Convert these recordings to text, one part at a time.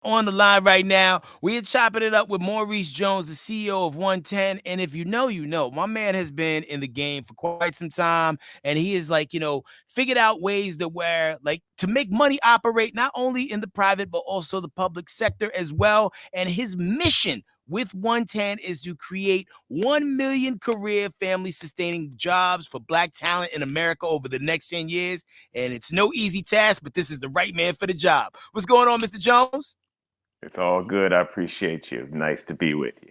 On the line right now, we are chopping it up with Maurice Jones, the CEO of OneTen. And if you know, you know, my man has been in the game for quite some time, and he is like, figured out ways to where, like, to make money operate not only in the private but also the public sector as well. And his mission with OneTen is to create 1 million career family sustaining jobs for Black talent in America over the next 10 years. And it's no easy task, but this is the right man for the job. What's going on, Mr. Jones? It's all good. I appreciate you. Nice to be with you.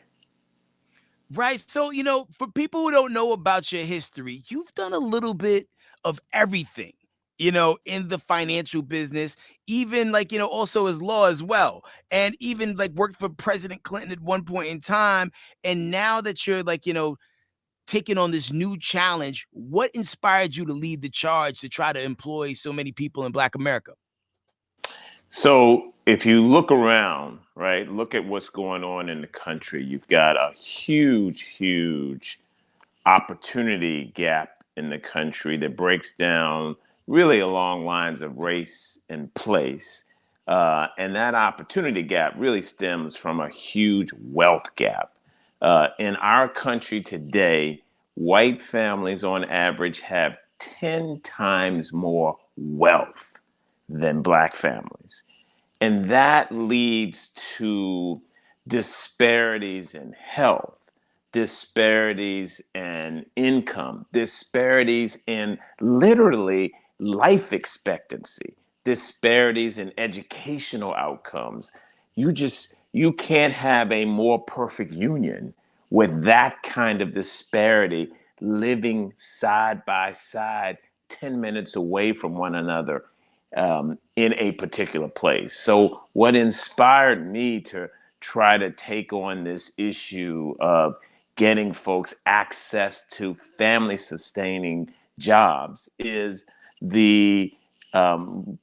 Right. So, for people who don't know about your history, you've done a little bit of everything, in the financial business, even like, also as law as well. And even like worked for President Clinton at one point in time. And now that you're like, taking on this new challenge, what inspired you to lead the charge to try to employ so many people in Black America? So, if you look around, right, look at what's going on in the country. You've got a huge opportunity gap in the country that breaks down really along lines of race and place. And that opportunity gap really stems from a huge wealth gap. In our country today, white families on average have 10 times more wealth than black families. And that leads to disparities in health, disparities in income, disparities in literally life expectancy, disparities in educational outcomes. You can't have a more perfect union with that kind of disparity living side by side 10 minutes away from one another in a particular place. So, what inspired me to try to take on this issue of getting folks access to family sustaining jobs is the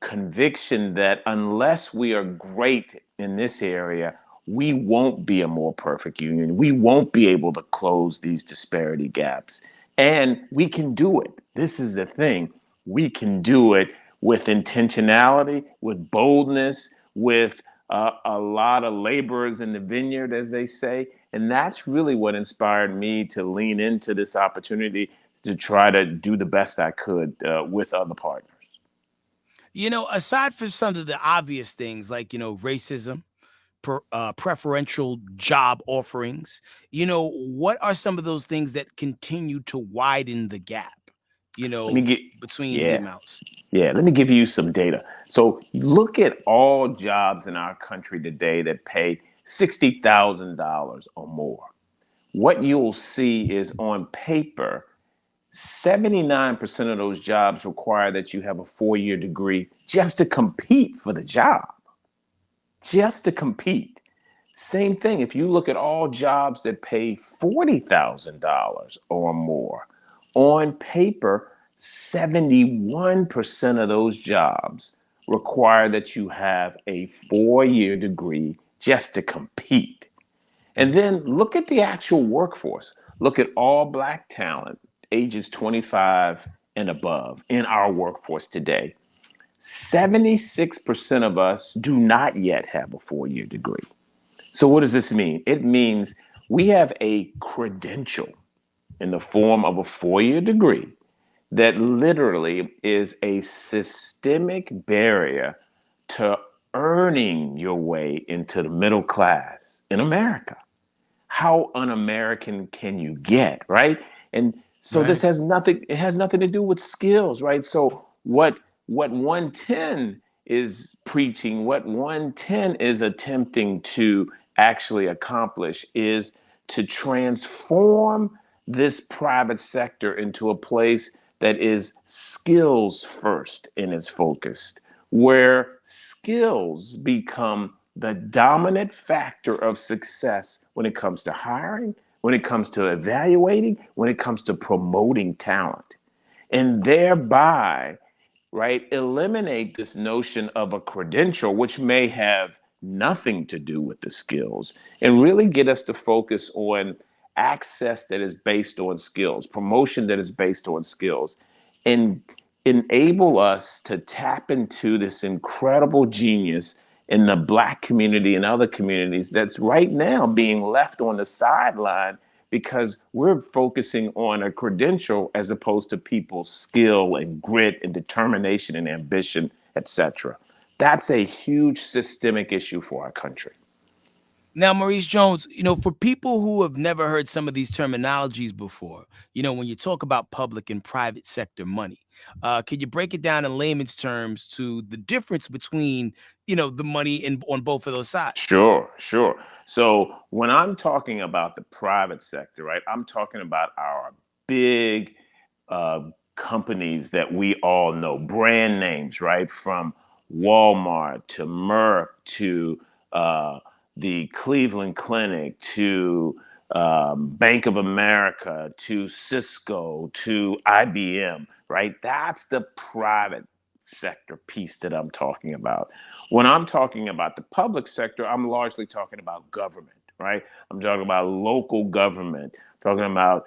conviction that unless we are great in this area, we won't be a more perfect union. We won't be able to close these disparity gaps. And we can do it. This is the thing. We can do it with intentionality, with boldness, with a lot of laborers in the vineyard, as they say. And that's really what inspired me to lean into this opportunity to try to do the best I could with other partners. Aside from some of the obvious things like, racism, preferential job offerings, what are some of those things that continue to widen the gap, you Let me know, get, between the yeah, amounts? let me give you some data. So look at all jobs in our country today that pay $60,000 or more. What you'll see is on paper, 79% of those jobs require that you have a 4-year degree just to compete for the job, just to compete. Same thing, if you look at all jobs that pay $40,000 or more, on paper, 71% of those jobs require that you have a 4-year degree just to compete. And Mhm. then look at the actual workforce. Look at all black talent, ages 25 and above in our workforce today. 76% of us do not yet have a 4-year degree. So, what does this mean? It means we have a credential in the form of a 4-year degree that literally is a systemic barrier to earning your way into the middle class in America. How un-American can you get, right? And so this Right. has nothing, it has nothing to do with skills, right? So what 110 is preaching, what 110 is attempting to actually accomplish is to transform this private sector into a place that is skills first in its focus, where skills become the dominant factor of success when it comes to hiring, when it comes to evaluating, when it comes to promoting talent. And thereby, right, eliminate this notion of a credential, which may have nothing to do with the skills, and really get us to focus on access that is based on skills, promotion that is based on skills, and enable us to tap into this incredible genius in the Black community and other communities that's right now being left on the sideline because we're focusing on a credential as opposed to people's skill and grit and determination and ambition, etc. That's a huge systemic issue for our country. Now, Maurice Jones, for people who have never heard some of these terminologies before, when you talk about public and private sector money, can you break it down in layman's terms to the difference between, the money on both of those sides? Sure, sure. So when I'm talking about the private sector, right, I'm talking about our big uh, companies that we all know, brand names, right, from Walmart to Merck to uh, the Cleveland Clinic to Bank of America to Cisco to IBM, right? That's the private sector piece that I'm talking about. When I'm talking about the public sector, I'm largely talking about government, right? I'm talking about local government, talking about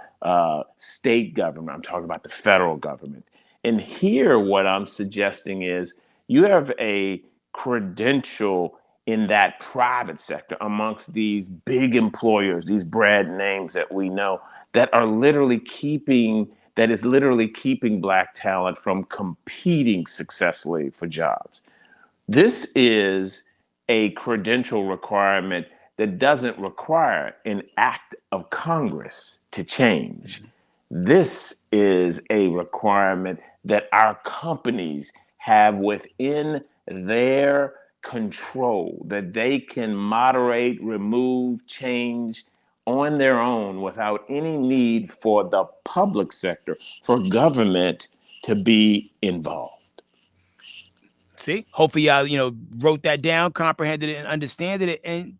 state government, I'm talking about the federal government. And here, what I'm suggesting is you have a credential in that private sector amongst these big employers, these brand names that we know that is literally keeping Black talent from competing successfully for jobs. This is a credential requirement that doesn't require an act of Congress to change. This is a requirement that our companies have within their control, that they can moderate, remove, change on their own without any need for the public sector, for government to be involved. See, hopefully y'all, wrote that down, comprehended it, and understood it. And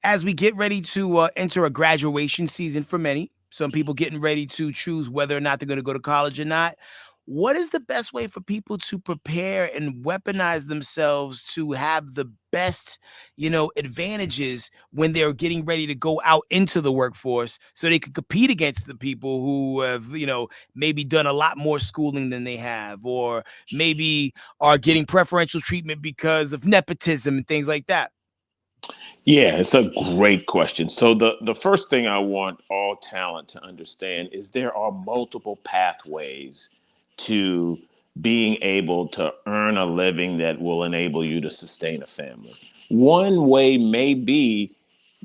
as we get ready to enter a graduation season for many, some people getting ready to choose whether or not they're going to go to college or not. What is the best way for people to prepare and weaponize themselves to have the best, advantages when they're getting ready to go out into the workforce so they can compete against the people who have, maybe done a lot more schooling than they have, or maybe are getting preferential treatment because of nepotism and things like that? Yeah, it's a great question. So the first thing I want all talent to understand is there are multiple pathways to being able to earn a living that will enable you to sustain a family. One way may be,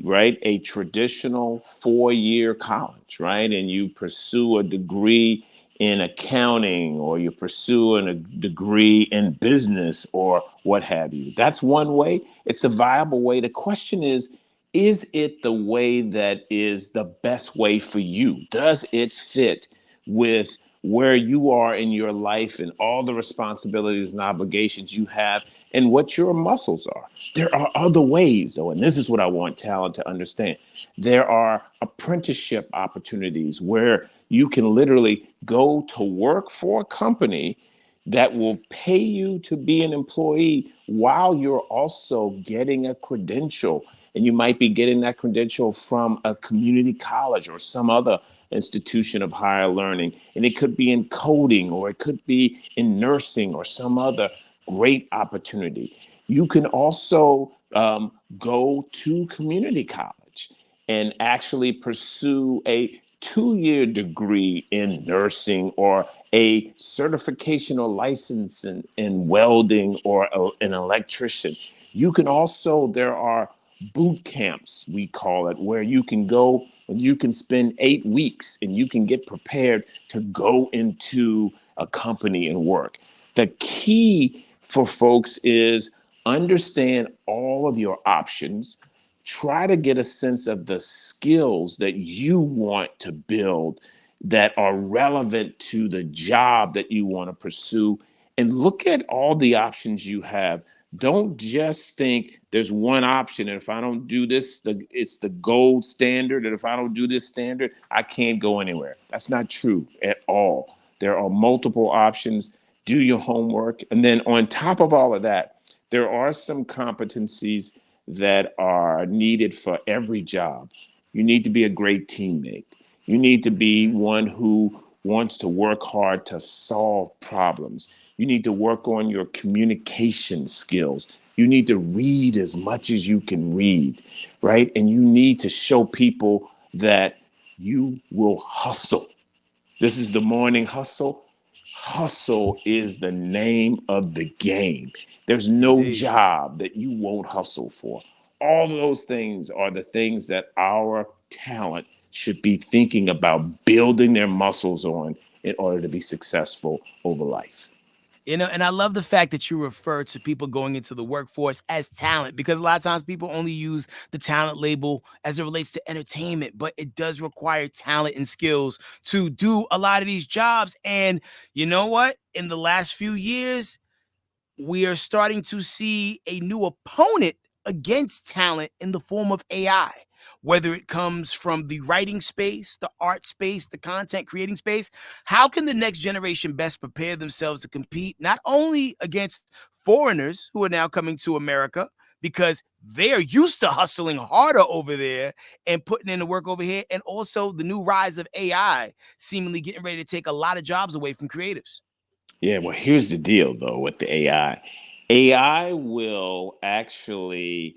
right, a traditional 4-year college, right? And you pursue a degree in accounting or you pursue a degree in business or what have you. That's one way. It's a viable way. The question is it the way that is the best way for you? Does it fit with where you are in your life and all the responsibilities and obligations you have and what your muscles are? There are other ways, though, and this is what I want talent to understand. There are apprenticeship opportunities where you can literally go to work for a company that will pay you to be an employee while you're also getting a credential. And you might be getting that credential from a community college or some other institution of higher learning. And it could be in coding or it could be in nursing or some other great opportunity. You can also go to community college and actually pursue a 2-year degree in nursing or a certification or license in welding or an electrician. You can also, there are boot camps, we call it, where you can go and you can spend 8 weeks and you can get prepared to go into a company and work. The key for folks is understand all of your options. Try to get a sense of the skills that you want to build that are relevant to the job that you want to pursue, and look at all the options you have. Don't just think there's one option, and if I don't do this, it's the gold standard, and if I don't do this standard, I can't go anywhere. That's not true at all. There are multiple options. Do your homework, and then on top of all of that, there are some competencies that are needed for every job. You need to be a great teammate. You need to be one who wants to work hard to solve problems. You need to work on your communication skills. You need to read as much as you can read, right? And you need to show people that you will hustle. This is the morning hustle. Hustle is the name of the game. There's no Indeed. job that you won't hustle for. All of those things are the things that our talent should be thinking about building their muscles on in order to be successful over life. And I love the fact that you refer to people going into the workforce as talent, because a lot of times people only use the talent label as it relates to entertainment, but it does require talent and skills to do a lot of these jobs. And you know what? In the last few years, we are starting to see a new opponent against talent in the form of AI, whether it comes from the writing space, the art space, the content creating space. How can the next generation best prepare themselves to compete not only against foreigners who are now coming to America, because they're used to hustling harder over there and putting in the work over here, and also the new rise of AI seemingly getting ready to take a lot of jobs away from creatives? Yeah, well, here's the deal though with the AI. AI will actually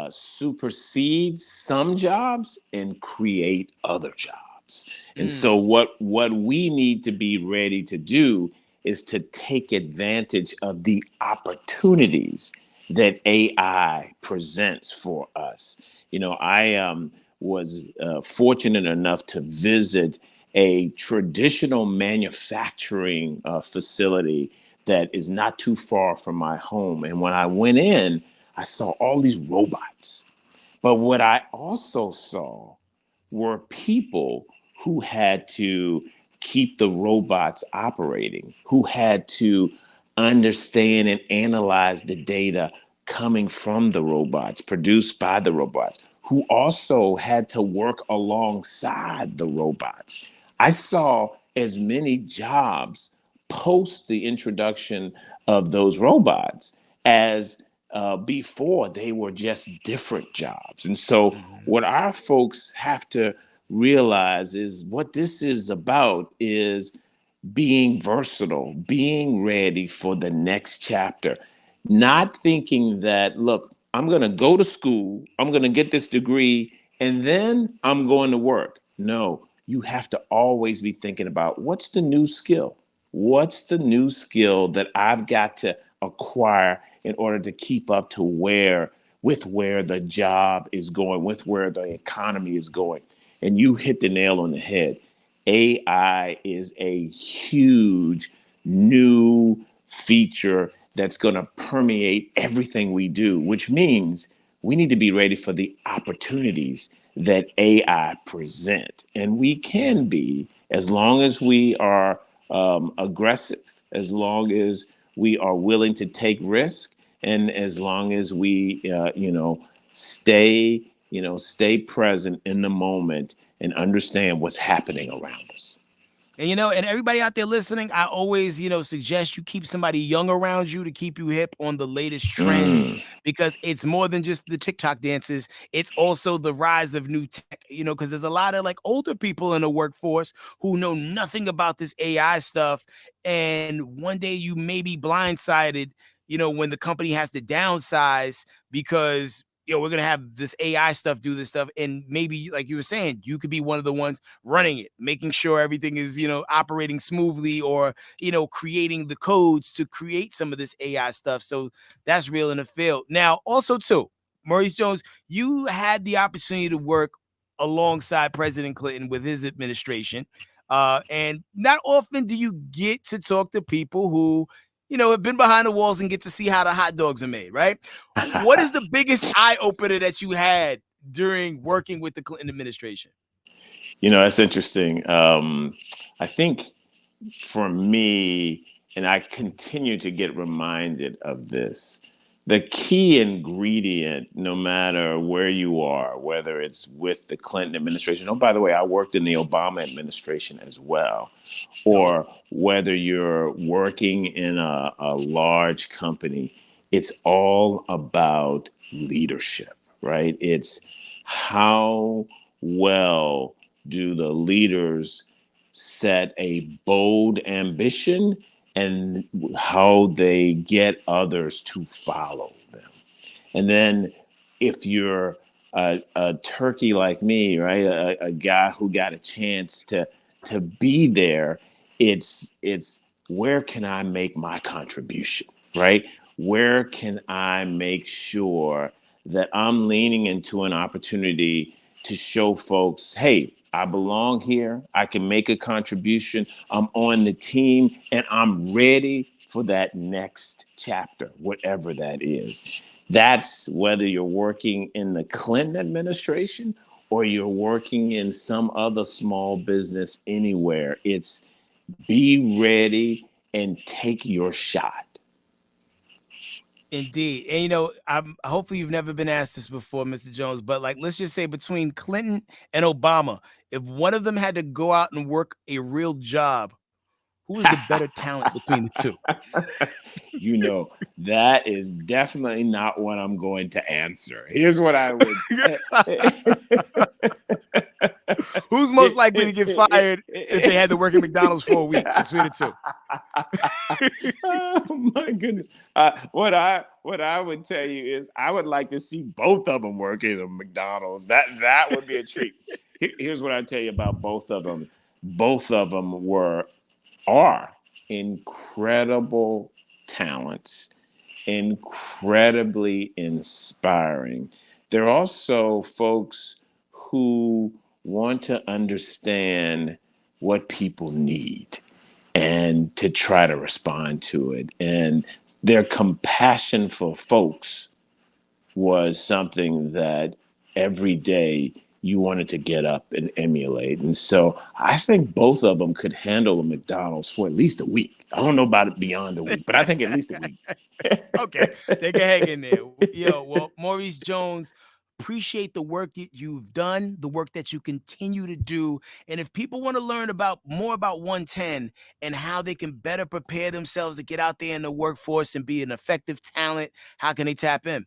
supersede some jobs and create other jobs. And so Mm, what we need to be ready to do is to take advantage of the opportunities that AI presents for us. I was fortunate enough to visit a traditional manufacturing facility that is not too far from my home. And when I went in, I saw all these robots. But what I also saw were people who had to keep the robots operating, who had to understand and analyze the data coming from the robots, produced by the robots, who also had to work alongside the robots. I saw as many jobs post the introduction of those robots as before they were just different jobs. And so, mhm. what our folks have to realize is what this is about is being versatile, being ready for the next chapter, not thinking that, look, I'm going to go to school, I'm going to get this degree, and then I'm going to work. No, you have to always be thinking about what's the new skill? What's the new skill that I've got to acquire in order to keep up to where the job is going, with where the economy is going? And you hit the nail on the head. AI is a huge new feature that's going to permeate everything we do, which means we need to be ready for the opportunities that AI present. And we Yeah. can be, as long as we are aggressive, as long as we are willing to take risk, and as long as we, stay, stay present in the moment and understand what's happening around us. And everybody out there listening, I always, suggest you keep somebody young around you to keep you hip on the latest trends, Mm. because it's more than just the TikTok dances. It's also the rise of new tech, because there's a lot of like older people in the workforce who know nothing about this AI stuff. And one day you may be blindsided, when the company has to downsize because we're gonna have this AI stuff do this stuff, and maybe like you were saying, you could be one of the ones running it, making sure everything is, operating smoothly, or, creating the codes to create some of this AI stuff. So that's real in the field. Now, also, too, Maurice Jones, you had the opportunity to work alongside President Clinton with his administration. And not often do you get to talk to people who, have been behind the walls and get to see how the hot dogs are made, right? What is the biggest eye opener that you had during working with the Clinton administration? That's interesting. I think for me, and I continue to get reminded of this, the key ingredient, no matter where you are, whether it's with the Clinton administration, oh, by the way, I worked in the Obama administration as well, Dope. or whether you're working in a large company, it's all about leadership, right? It's how well do the leaders set a bold ambition and how they get others to follow them. And then if you're a turkey like me, right, a guy who got a chance to be there, it's where can I make my contribution, right? Where can I make sure that I'm leaning into an opportunity to show folks, hey, I belong here. I can make a contribution. I'm on the team and I'm ready for that next chapter, whatever that is. That's whether you're working in the Clinton administration or you're working in some other small business anywhere. It's be ready and take your shot. Indeed. And you know, I'm hopefully you've never been asked this before, Mr. Jones, but like let's just say between Clinton and Obama, if one of them had to go out and work a real job, who is the better talent between the two? You know, that is definitely not what I'm going to answer. Here's what I would. Who's most likely to get fired if they had to work at McDonald's for a week between the two? Oh my goodness! What I would tell you is I would like to see both of them working at McDonald's. That would be a treat. Here's what I tell you about both of them. Both of them are incredible talents, incredibly inspiring. They're also folks who want to understand what people need and to try to respond to it. And their compassion for folks was something that every day you wanted to get up and emulate. And so I think both of them could handle a McDonald's for at least a week. I don't know about it beyond a week, but I think at least a week. Okay, they can hang in there. Yo, well, Maurice Jones, appreciate the work you've done, the work that you continue to do. And if people want to learn about more about 110 and how they can better prepare themselves to get out there in the workforce and be an effective talent, how can they tap in?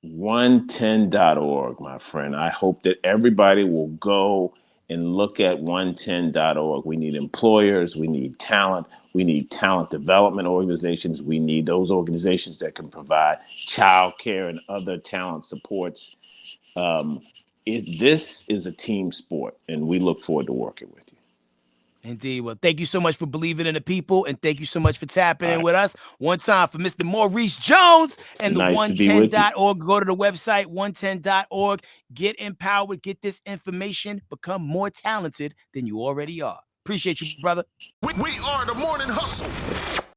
OneTen.org, my friend. I hope that everybody will go and look at OneTen.org. We need employers, we need talent development organizations, we need those organizations that can provide childcare and other talent supports. Um, this is a team sport, and we look forward to working with you. Indeed. Well, thank you so much for believing in the people, and thank you so much for tapping All in right. with us. One time for Mr. Maurice Jones and the Nice to be with you. 110.org. Go to the website, 110.org. Get empowered, get this information, become more talented than you already are. Appreciate you, brother. We are the morning hustle.